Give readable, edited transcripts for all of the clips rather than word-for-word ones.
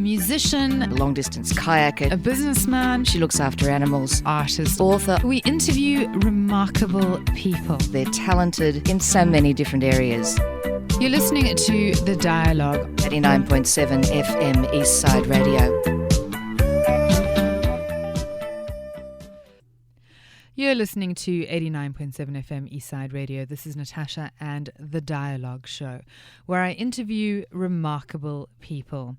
musician, long-distance kayaker, a businessman, she looks after animals, artist, author. We interview remarkable people. They're talented in so many different areas. You're listening to The Dialogue. 89.7 FM Eastside Radio. You're listening to 89.7 FM Eastside Radio. This is Natasha and The Dialogue Show, where I interview remarkable people.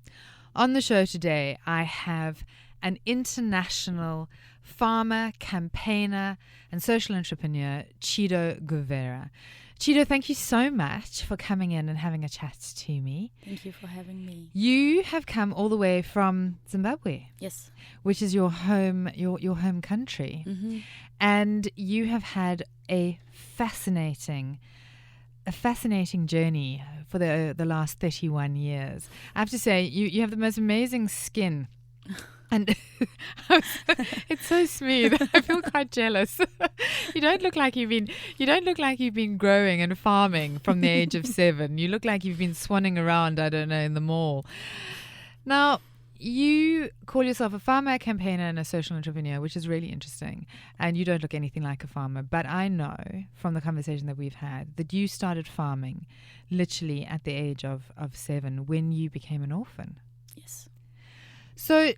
On the show today, I have an international farmer, campaigner, and social entrepreneur, Chido Govera. Chido, thank you so much for coming in and having a chat to me. Thank you for having me. You have come all the way from Zimbabwe. Yes. Which is your home, your home country. Mm-hmm. And you have had a fascinating journey for the last 31 years. I have to say, you have the most amazing skin. And it's so smooth. I feel quite jealous. You don't look like you've been growing and farming from the age of 7. You look like you've been swanning around, I don't know, in the mall. Now, you call yourself a farmer, a campaigner, and a social entrepreneur, which is really interesting. And you don't look anything like a farmer. But I know from the conversation that we've had that you started farming literally at the age of 7 when you became an orphan. Yes. So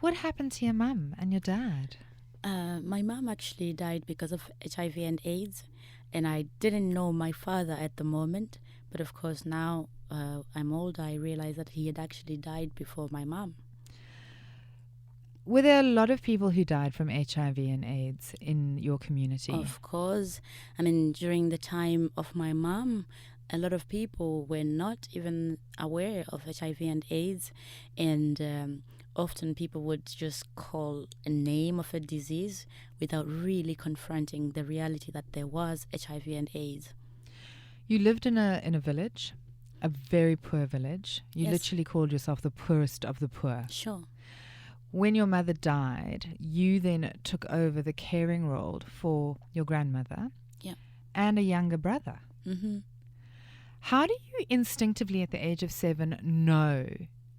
what happened to your mum and your dad? My mum actually died because of HIV and AIDS. And I didn't know my father at the moment. But of course now I'm older, I realize that he had actually died before my mum. Were there a lot of people who died from HIV and AIDS in your community? Of course. I mean, during the time of my mum, a lot of people were not even aware of HIV and AIDS. And often people would just call a name of a disease without really confronting the reality that there was HIV and AIDS. You lived in a village, a very poor village. You Yes. literally called yourself the poorest of the poor. Sure. When your mother died, you then took over the caring role for your grandmother and a younger brother. Mm-hmm. How do you instinctively at the age of 7 know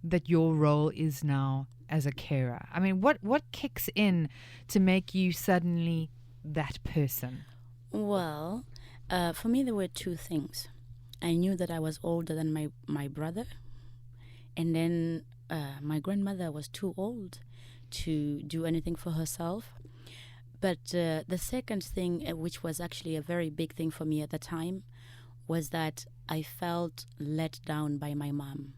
that your role is now as a carer? I mean, what kicks in to make you suddenly that person? Well, for me, there were two things. I knew that I was older than my brother. And then my grandmother was too old to do anything for herself. But the second thing, which was actually a very big thing for me at the time, was that I felt let down by my mom.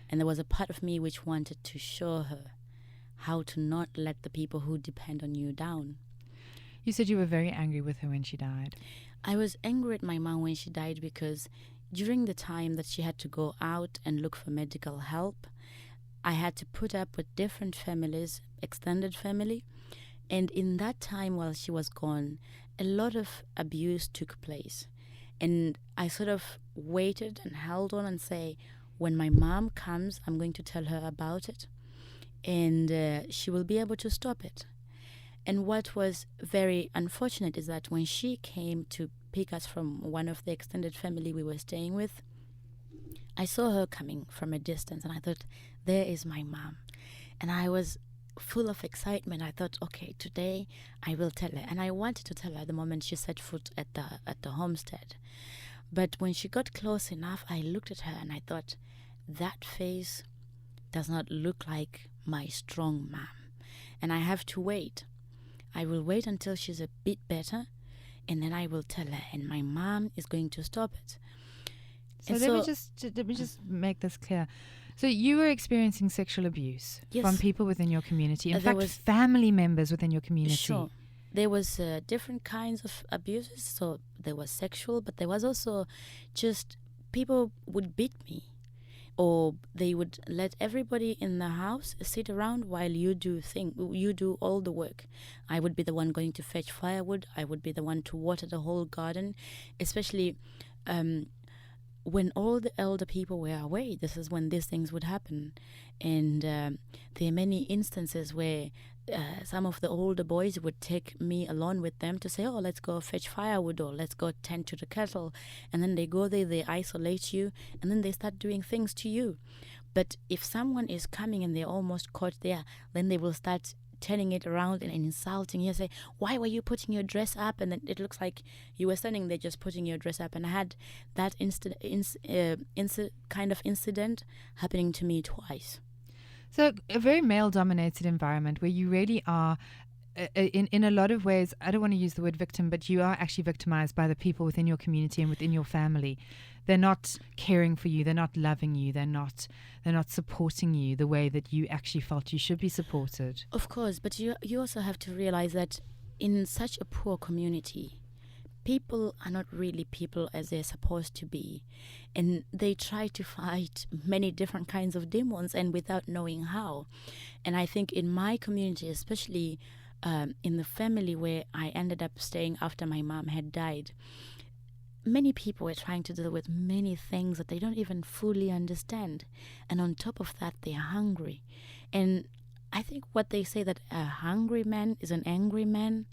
And there was a part of me which wanted to show her how to not let the people who depend on you down. You said you were very angry with her when she died. I was angry at my mom when she died because during the time that she had to go out and look for medical help, I had to put up with different families, extended family. And in that time while she was gone, a lot of abuse took place. And I sort of waited and held on and say, when my mom comes, I'm going to tell her about it. And she will be able to stop it. And what was very unfortunate is that when she came to pick us from one of the extended family we were staying with, I saw her coming from a distance and I thought, there is my mom. And I was full of excitement. I thought, okay, today I will tell her. And I wanted to tell her the moment she set foot at the homestead. But when she got close enough, I looked at her and I thought, that face does not look like my strong mom. And I have to wait. I will wait until she's a bit better, and then I will tell her, and my mom is going to stop it. So let me just make this clear. So you were experiencing sexual abuse from people within your community. In fact, family members within your community. Sure. There was different kinds of abuses. So there was sexual, but there was also just people would beat me. Or they would let everybody in the house sit around while you do all the work. I would be the one going to fetch firewood. I would be the one to water the whole garden, especially when all the elder people were away. This is when these things would happen. And there are many instances where some of the older boys would take me along with them to say, oh, let's go fetch firewood or let's go tend to the kettle. And then they go there, they isolate you, and then they start doing things to you. But if someone is coming and they're almost caught there, then they will start turning it around and insulting you. Say, why were you putting your dress up? And then it looks like you were standing there just putting your dress up. And I had that kind of incident happening to me twice. So a very male-dominated environment where you really are, in a lot of ways, I don't want to use the word victim, but you are actually victimized by the people within your community and within your family. They're not caring for you. They're not loving you. They're not supporting you the way that you actually felt you should be supported. Of course, but you also have to realize that in such a poor community, people are not really people as they're supposed to be. And they try to fight many different kinds of demons and without knowing how. And I think in my community, especially in the family where I ended up staying after my mom had died, many people were trying to deal with many things that they don't even fully understand. And on top of that, they're hungry. And I think what they say that a hungry man is an angry man,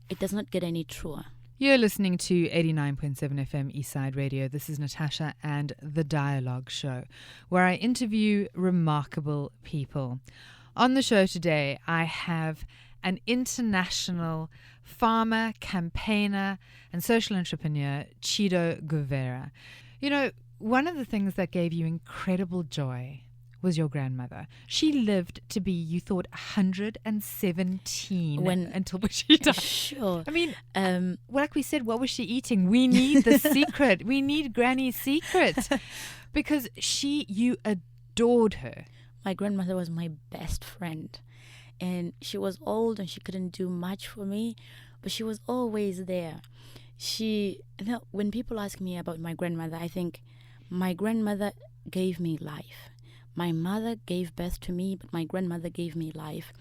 it does not get any truer. You're listening to 89.7 FM Eastside Radio. This is Natasha and The Dialogue Show, where I interview remarkable people. On the show today, I have an international farmer, campaigner, and social entrepreneur, Chido Govera. You know, one of the things that gave you incredible joy was your grandmother. She lived to be, you thought, 117 until she died. Sure. I mean, like we said, what was she eating? We need the secret. We need Granny's secret. Because you adored her. My grandmother was my best friend. And she was old and she couldn't do much for me, but she was always there. When people ask me about my grandmother, I think my grandmother gave me life. My mother gave birth to me, but my grandmother gave me life.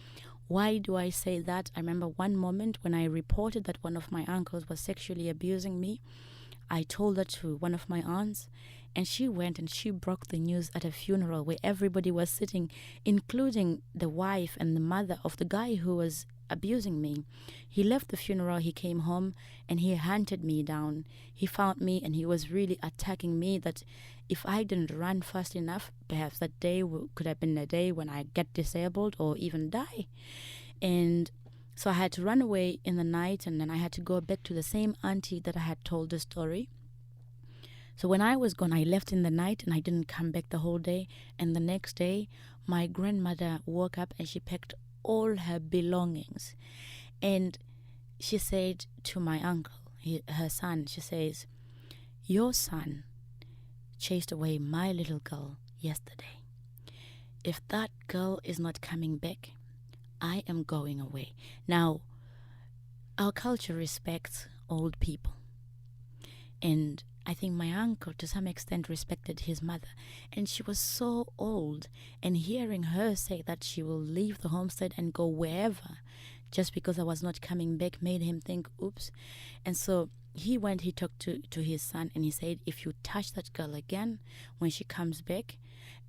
Why do I say that? I remember one moment when I reported that one of my uncles was sexually abusing me. I told that to one of my aunts, and she went and she broke the news at a funeral where everybody was sitting, including the wife and the mother of the guy who was abusing me. He left the funeral, he came home, and he hunted me down. He found me and he was really attacking me that if I didn't run fast enough, perhaps that day could have been a day when I get disabled or even die. And so I had to run away in the night, and then I had to go back to the same auntie that I had told the story. So when I was gone, I left in the night and I didn't come back the whole day. And the next day, my grandmother woke up and she packed all her belongings. And she said to my uncle, her son, she says, "Your son chased away my little girl yesterday. If that girl is not coming back, I am going away." Now, our culture respects old people. And I think my uncle, to some extent, respected his mother. And she was so old. And hearing her say that she will leave the homestead and go wherever just because I was not coming back made him think, oops. And so he talked to his son and he said, if you touch that girl again, when she comes back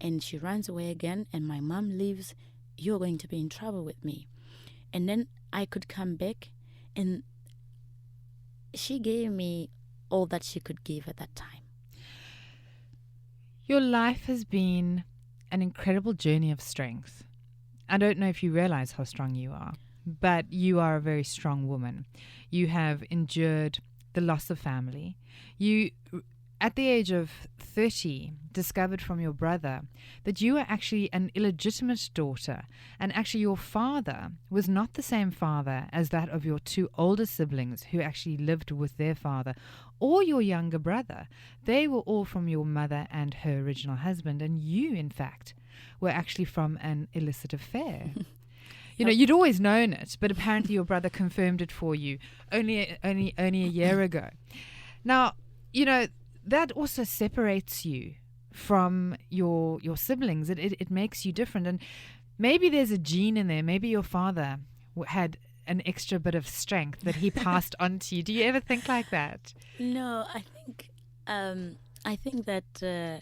and she runs away again and my mom leaves, you're going to be in trouble with me. And then I could come back, and she gave me all that she could give at that time. Your life has been an incredible journey of strength. I don't know if you realize how strong you are, but you are a very strong woman. You have endured the loss of family. You, at the age of 30, discovered from your brother that you were actually an illegitimate daughter, and actually your father was not the same father as that of your two older siblings who actually lived with their father, or your younger brother. They were all from your mother and her original husband, and you, in fact, were actually from an illicit affair. You know, you'd always known it, but apparently your brother confirmed it for you only a year ago. Now, you know, that also separates you from your siblings. It makes you different. And maybe there's a gene in there. Maybe your father had an extra bit of strength that he passed on to you. Do you ever think like that? No, I think that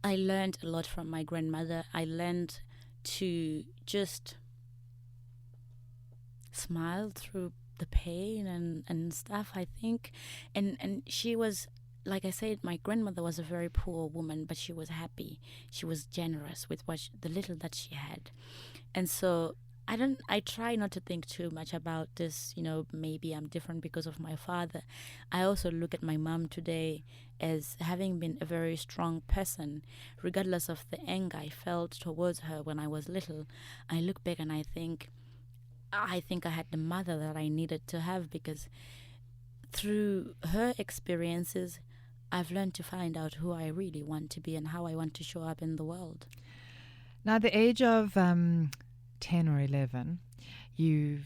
I learned a lot from my grandmother. I learned to just smile through the pain and stuff, I think. And she was like I said, my grandmother was a very poor woman, but she was happy. She was generous with the little that she had. And so I try not to think too much about this, maybe I'm different because of my father. I also look at my mom today as having been a very strong person, regardless of the anger I felt towards her when I was little. I look back and I think I had the mother that I needed to have, because through her experiences, I've learned to find out who I really want to be and how I want to show up in the world. Now, at the age of 10 or 11, you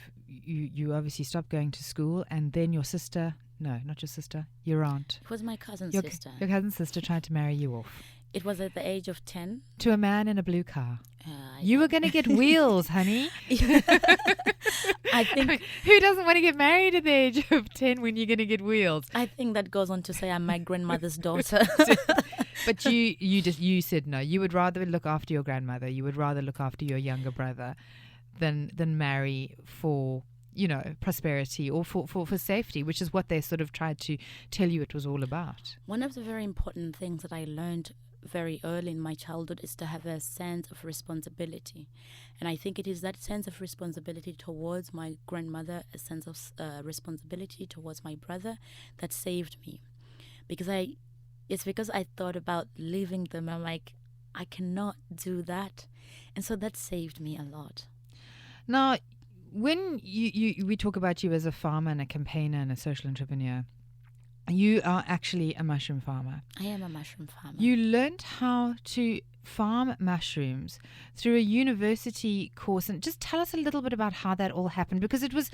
obviously stopped going to school, and then your sister, no, not your sister, your aunt. It was my cousin's Your sister. cousin's sister tried to marry you off. It was at the age of 10. To a man in a blue car. You were going to get wheels, honey. I think who doesn't want to get married at the age of 10 when you're going to get wheels? I think that goes on to say I'm my grandmother's daughter. But you said no. You would rather look after your grandmother. You would rather look after your younger brother than marry for, prosperity or for safety, which is what they sort of tried to tell you it was all about. One of the very important things that I learned very early in my childhood is to have a sense of responsibility. And I think it is that sense of responsibility towards my grandmother, a sense of responsibility towards my brother, that saved me. It's because I thought about leaving them. I'm like, I cannot do that. And so that saved me a lot. Now, when we talk about you as a farmer and a campaigner and a social entrepreneur, you are actually a mushroom farmer. I am a mushroom farmer. You learned how to farm mushrooms through a university course, and just tell us a little bit about how that all happened, because it was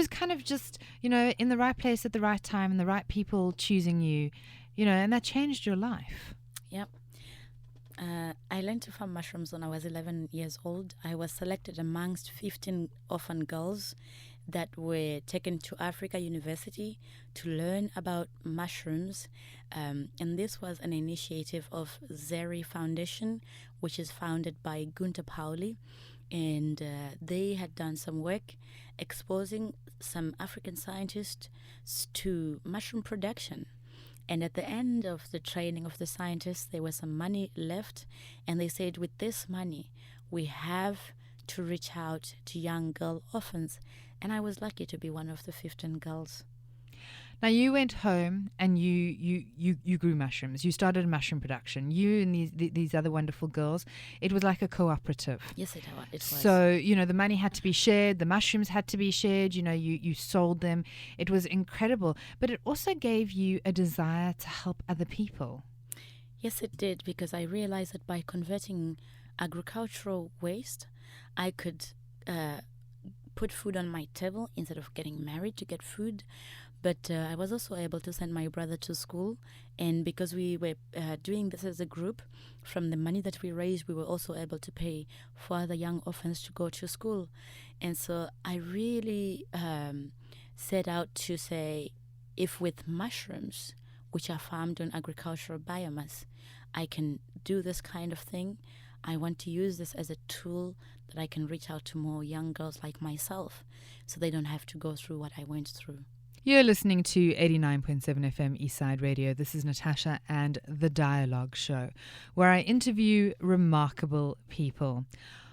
kind of just, in the right place at the right time and the right people choosing you, and that changed your life. Yep. I learned to farm mushrooms when I was 11 years old. I was selected amongst 15 orphan girls that were taken to Africa University to learn about mushrooms. And this was an initiative of Zeri Foundation, which is founded by Gunter Pauli. And they had done some work exposing some African scientists to mushroom production. And at the end of the training of the scientists, there was some money left. And they said, with this money, we have to reach out to young girl orphans. And I was lucky to be one of the 15 girls. Now, you went home and you grew mushrooms. You started mushroom production. You and these other wonderful girls. It was like a cooperative. Yes, it was. So, the money had to be shared. The mushrooms had to be shared. You sold them. It was incredible. But it also gave you a desire to help other people. Yes, it did, because I realized that by converting agricultural waste, I could put food on my table instead of getting married to get food. But I was also able to send my brother to school. And because we were doing this as a group, from the money that we raised, we were also able to pay for other young orphans to go to school. And so I really set out to say, if with mushrooms, which are farmed on agricultural biomass, I can do this kind of thing, I want to use this as a tool that I can reach out to more young girls like myself, so they don't have to go through what I went through. You're listening to 89.7 FM Eastside Radio. This is Natasha and The Dialogue Show, where I interview remarkable people.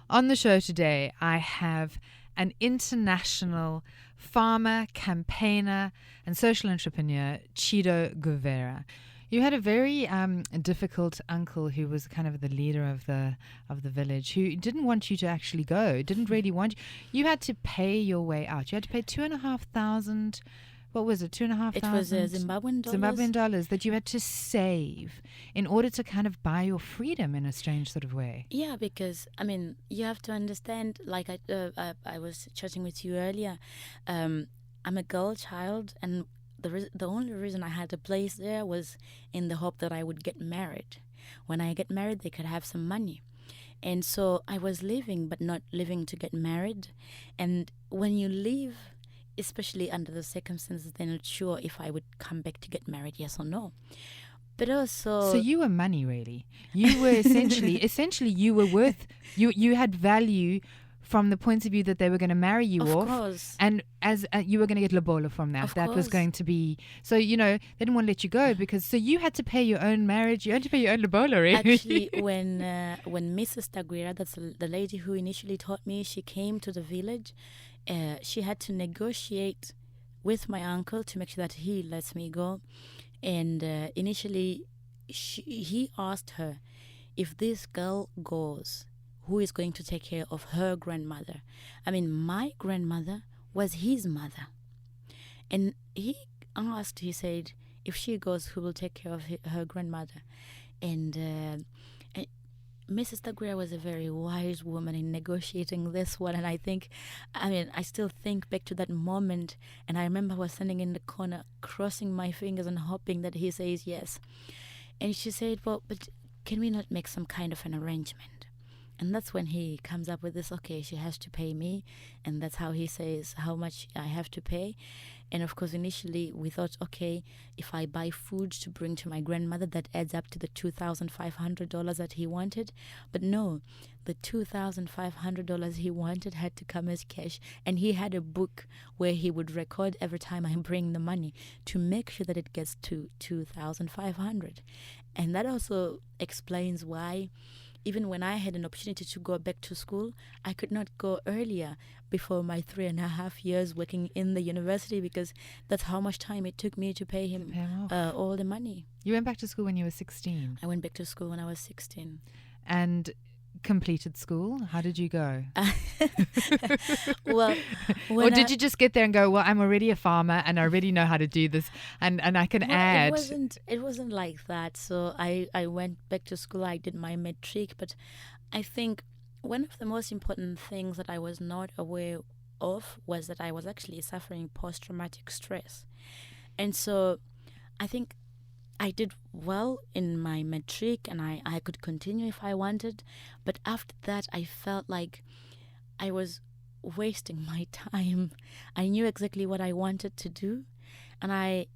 On the show today, I have an international farmer, campaigner, and social entrepreneur, Chido Govera. You had a very difficult uncle who was kind of the leader of the village, who didn't want you to actually go, didn't really want you. You had to pay your way out. You had to pay $2,500. What was it? $2,500? It was Zimbabwean dollars. Zimbabwean dollars that you had to save in order to kind of buy your freedom in a strange sort of way. Yeah, because you have to understand. Like I was chatting with you earlier. I'm a girl child, and the only reason I had a place there was in the hope that I would get married. When I get married, they could have some money. And so I was living, but not living to get married. And when you leave, especially under the circumstances, they're not sure if I would come back to get married, yes or no. But also... So you were money, really. You were essentially you were worth... You had value from the point of view that they were going to marry you Of off. course. And as you were going to get lobola from that. Of That was course. going to be, so, they didn't want to let you go because, so you had to pay your own marriage. You had to pay your own lobola, really. Actually, when Mrs. Tagwira, that's the lady who initially taught me, she came to the village, she had to negotiate with my uncle to make sure that he lets me go. And initially, he asked her, if this girl goes, who is going to take care of her grandmother? I mean, my grandmother was his mother. And he said, if she goes, who will take care of her grandmother? And Mrs. Tagwira was a very wise woman in negotiating this one. And I still think back to that moment. And I remember I was standing in the corner, crossing my fingers and hoping that he says yes. And she said, well, but can we not make some kind of an arrangement? And that's when he comes up with this, okay, she has to pay me. And that's how he says how much I have to pay. And of course, initially we thought, okay, if I buy food to bring to my grandmother, that adds up to the $2,500 that he wanted. But no, the $2,500 he wanted had to come as cash. And he had a book where he would record every time I bring the money to make sure that it gets to $2,500. And that also explains why even when I had an opportunity to go back to school, I could not go earlier before my 3.5 years working in the university, because that's how much time it took me to pay him all the money. You went back to school when you were 16? I went back to school when I was 16. And completed school? How did you go? Well, or did you just get there and go, well, I'm already a farmer and I already know how to do this and I can add? It wasn't like that. So I went back to school. I did my matric, but I think one of the most important things that I was not aware of was that I was actually suffering post-traumatic stress. And so I think I did well in my matric and I could continue if I wanted. But after that, I felt like I was wasting my time. I knew exactly what I wanted to do. And I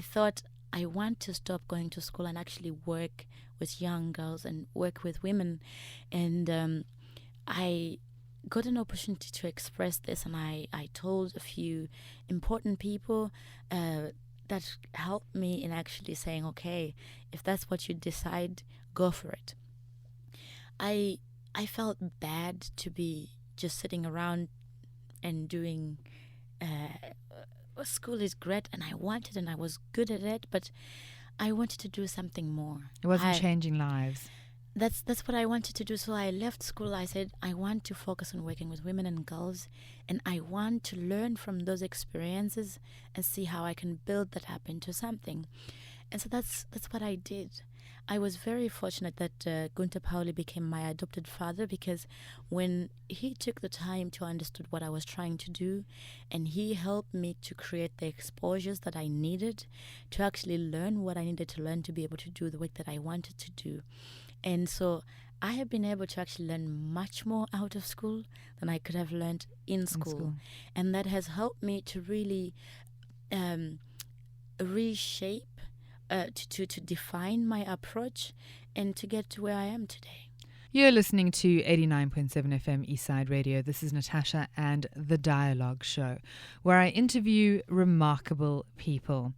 thought I want to stop going to school and actually work with young girls and work with women. And I got an opportunity to express this, and I told a few important people that helped me in actually saying, okay, if that's what you decide, go for it. I felt bad to be just sitting around and doing school is great, and I wanted, and I was good at it, but I wanted to do something more. It wasn't changing lives. That's what I wanted to do. So I left school. I said, I want to focus on working with women and girls, and I want to learn from those experiences and see how I can build that up into something. And so that's what I did. I was very fortunate that Gunther Pauli became my adopted father, because when he took the time to understand what I was trying to do, and he helped me to create the exposures that I needed to actually learn what I needed to learn to be able to do the work that I wanted to do. And so I have been able to actually learn much more out of school than I could have learned in school. And that has helped me to really reshape, to define my approach and to get to where I am today. You're listening to 89.7 FM Eastside Radio. This is Natasha and The Dialogue Show, where I interview remarkable people.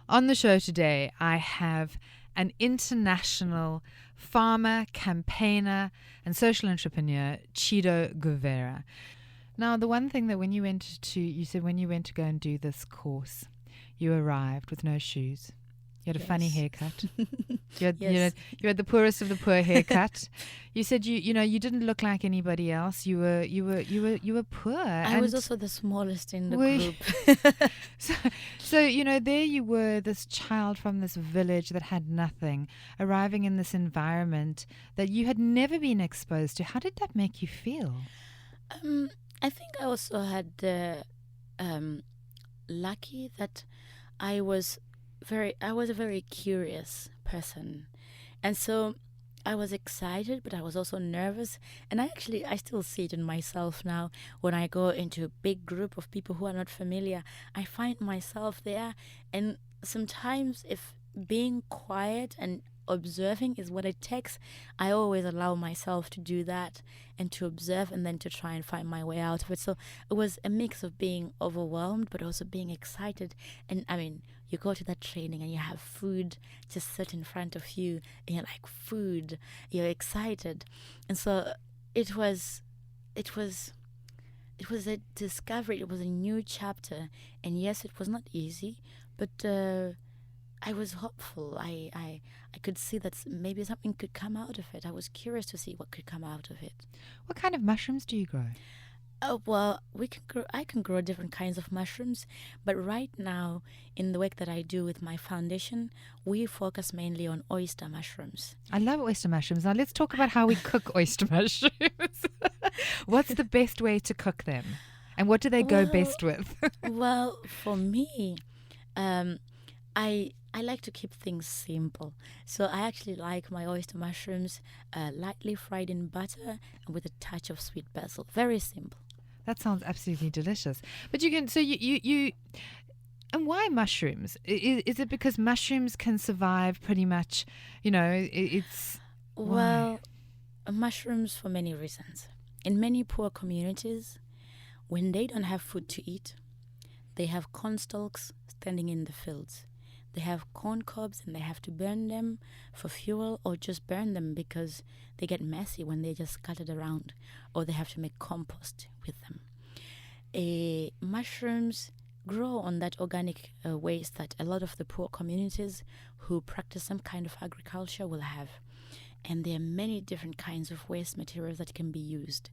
On the show today, I have an international farmer, campaigner, and social entrepreneur, Chido Govera. Now, the one thing that you said when you went to go and do this course, you arrived with no shoes. You had a funny haircut. You had the poorest of the poor haircut. You said you didn't look like anybody else. You were poor. I was also the smallest in the group. So there you were, this child from this village that had nothing, arriving in this environment that you had never been exposed to. How did that make you feel? I think I also had lucky that I was a very curious person, and so I was excited, but I was also nervous. And I still see it in myself now. When I go into a big group of people who are not familiar, I find myself there. And sometimes if being quiet and observing is what it takes. I always allow myself to do that and to observe and then to try and find my way out of it. So it was a mix of being overwhelmed but also being excited. And I mean, you go to that training and you have food just sit in front of you and you're like, food, you're excited. And so it was a discovery. It was a new chapter, and yes, it was not easy, but I was hopeful. I could see that maybe something could come out of it. I was curious to see what could come out of it. What kind of mushrooms do you grow? Oh, well, I can grow different kinds of mushrooms, but right now, in the work that I do with my foundation, we focus mainly on oyster mushrooms. I love oyster mushrooms. Now let's talk about how we cook oyster mushrooms. What's the best way to cook them? And what do they go best with? Well, for me, I like to keep things simple. So I actually like my oyster mushrooms lightly fried in butter and with a touch of sweet basil. Very simple. That sounds absolutely delicious. But you can, so you and why mushrooms? Is it because mushrooms can survive pretty much, it's... Well, mushrooms for many reasons. In many poor communities, when they don't have food to eat, they have corn stalks standing in the fields. They have corn cobs and they have to burn them for fuel or just burn them because they get messy when they just scattered around, or they have to make compost with them. Mushrooms grow on that organic waste that a lot of the poor communities who practice some kind of agriculture will have. And there are many different kinds of waste materials that can be used.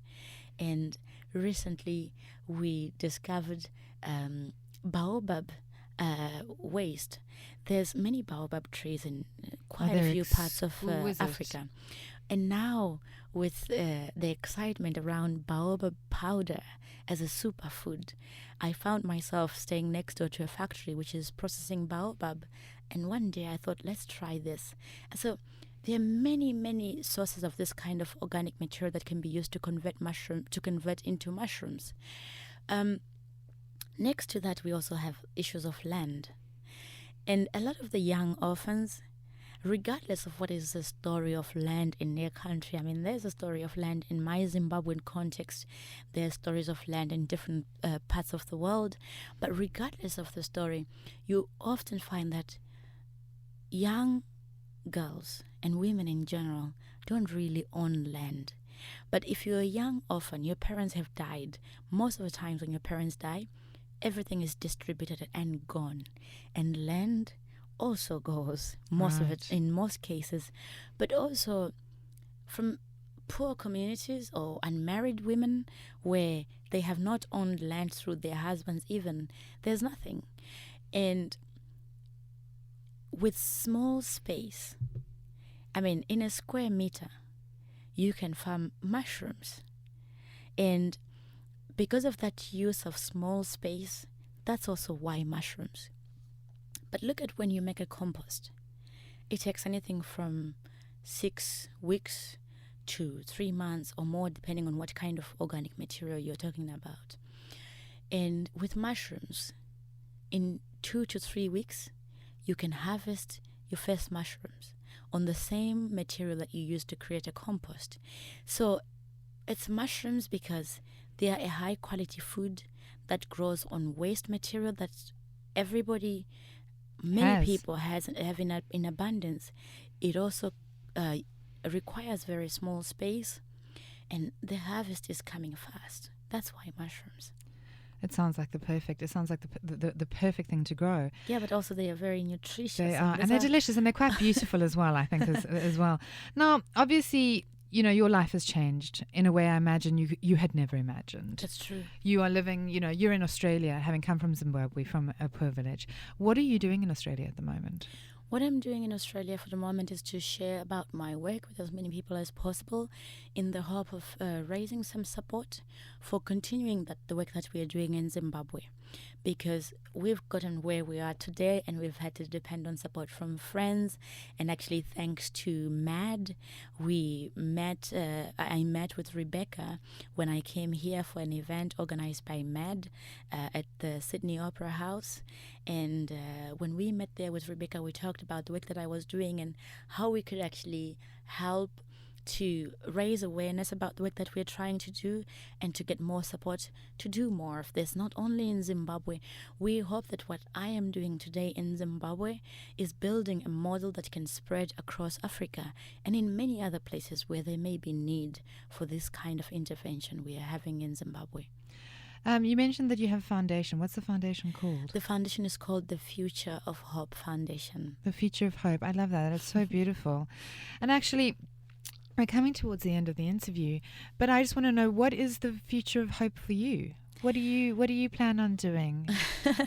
And recently we discovered baobab waste. There's many baobab trees in quite a few parts of Africa. And now with the excitement around baobab powder as a superfood, I found myself staying next door to a factory which is processing baobab. And one day I thought, let's try this. And so there are many, many sources of this kind of organic material that can be used to convert into mushrooms. Next to that, we also have issues of land. And a lot of the young orphans, regardless of what is the story of land in their country, I mean, there's a story of land in my Zimbabwean context, there's stories of land in different parts of the world, but regardless of the story, you often find that young girls and women in general don't really own land. But if you're a young orphan, your parents have died. Most of the times when your parents die, everything is distributed and gone. And land also goes, most of it in most cases. But also from poor communities or unmarried women where they have not owned land through their husbands even, there's nothing. And with small space, I mean, in a square meter, you can farm mushrooms. And because of that use of small space, that's also why mushrooms. But look at when you make a compost. It takes anything from 6 weeks to 3 months or more, depending on what kind of organic material you're talking about. And with mushrooms, in 2 to 3 weeks, you can harvest your first mushrooms on the same material that you use to create a compost. So it's mushrooms because they are a high quality food that grows on waste material that many people have in abundance. It also requires very small space, and the harvest is coming fast. That's why mushrooms. It sounds like the perfect thing to grow. Yeah, but also they are very nutritious. They are, and they're delicious, and they're quite beautiful as well, I think, as well. Now, obviously, your life has changed in a way I imagine you had never imagined. That's true. You are living, you're in Australia, having come from Zimbabwe, from a poor village. What are you doing in Australia at the moment? What I'm doing in Australia for the moment is to share about my work with as many people as possible in the hope of raising some support for continuing the work that we are doing in Zimbabwe. Because we've gotten where we are today and we've had to depend on support from friends. And actually, thanks to MAD, I met with Rebecca when I came here for an event organized by MAD at the Sydney Opera House. And when we met there with Rebecca, we talked about the work that I was doing and how we could actually help to raise awareness about the work that we're trying to do and to get more support to do more of this, not only in Zimbabwe. We hope that what I am doing today in Zimbabwe is building a model that can spread across Africa and in many other places where there may be need for this kind of intervention we are having in Zimbabwe. You mentioned that you have a foundation. What's the foundation called? The foundation is called the Future of Hope Foundation. The Future of Hope. I love that. It's so beautiful. And actually, we're coming towards the end of the interview, but I just want to know, what is the future of hope for you? What do you plan on doing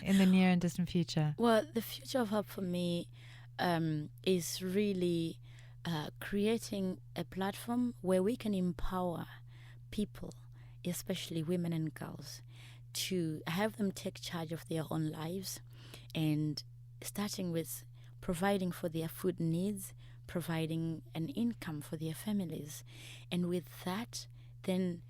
in the near and distant future? Well, the future of hope for me is really creating a platform where we can empower people, especially women and girls, to have them take charge of their own lives, and starting with providing for their food needs, providing an income for their families, and with that then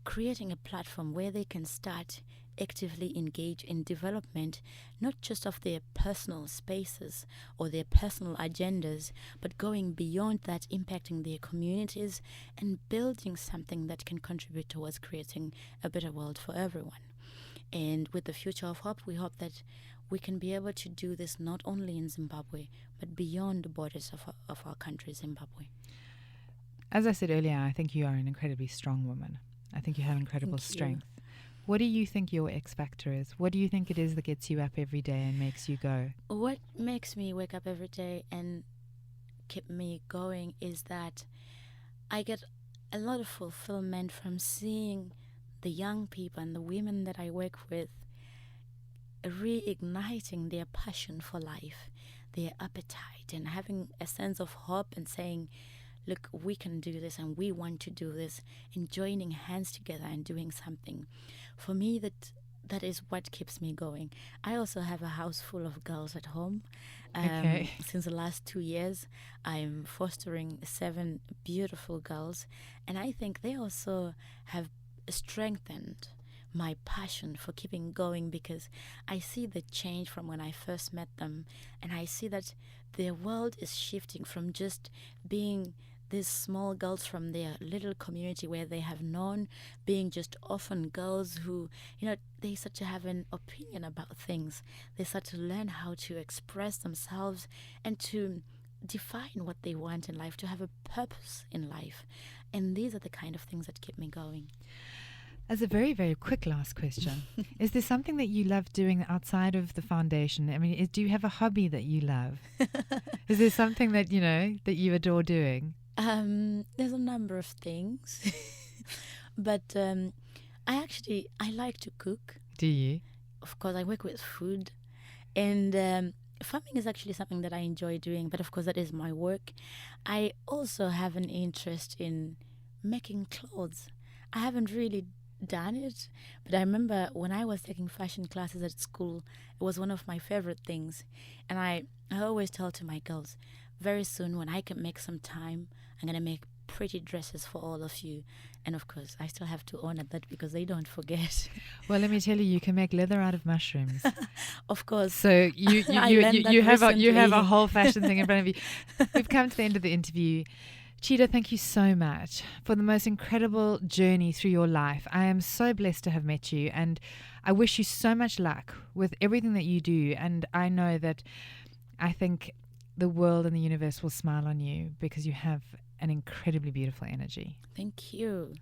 creating a platform where they can start actively engage in development, not just of their personal spaces or their personal agendas, but going beyond that, impacting their communities and building something that can contribute towards creating a better world for everyone. And with the Future of Hope, we hope that we can be able to do this not only in Zimbabwe, but beyond the borders of our country, Zimbabwe. As I said earlier, I think you are an incredibly strong woman. I think you have incredible strength. What do you think your X factor is? What do you think it is that gets you up every day and makes you go? What makes me wake up every day and keep me going is that I get a lot of fulfillment from seeing the young people and the women that I work with reigniting their passion for life, their appetite, and having a sense of hope and saying, look, we can do this and we want to do this, and joining hands together and doing something. For me, that is what keeps me going. I also have a house full of girls at home. Since the last 2 years, I'm fostering 7 beautiful girls, and I think they also have strengthened my passion for keeping going, because I see the change from when I first met them, and I see that their world is shifting from just being these small girls from their little community where they have known, being just orphan girls who, they start to have an opinion about things. They start to learn how to express themselves and to define what they want in life, to have a purpose in life. And these are the kind of things that keep me going. As a very, very quick last question, is there something that you love doing outside of the foundation? I mean, do you have a hobby that you love? Is there something that, that you adore doing? There's a number of things, but I like to cook. Do you? Of course, I work with food, and farming is actually something that I enjoy doing, but of course that is my work. I also have an interest in making clothes. I haven't really done it, but I remember when I was taking fashion classes at school, it was one of my favorite things, and I always tell to my girls, very soon when I can make some time, I'm going to make pretty dresses for all of you. And of course, I still have to honor that because they don't forget. Well, let me tell you, you can make leather out of mushrooms. Of course. So you have a whole fashion thing in front of you. We've come to the end of the interview. Chido, thank you so much for the most incredible journey through your life. I am so blessed to have met you, and I wish you so much luck with everything that you do. And I know that I think the world and the universe will smile on you because you have an incredibly beautiful energy. Thank you.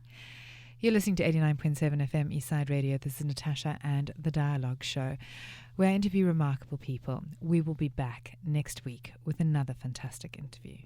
You're listening to 89.7 FM Eastside Radio. This is Natasha and The Dialogue Show, where I interview remarkable people. We will be back next week with another fantastic interview.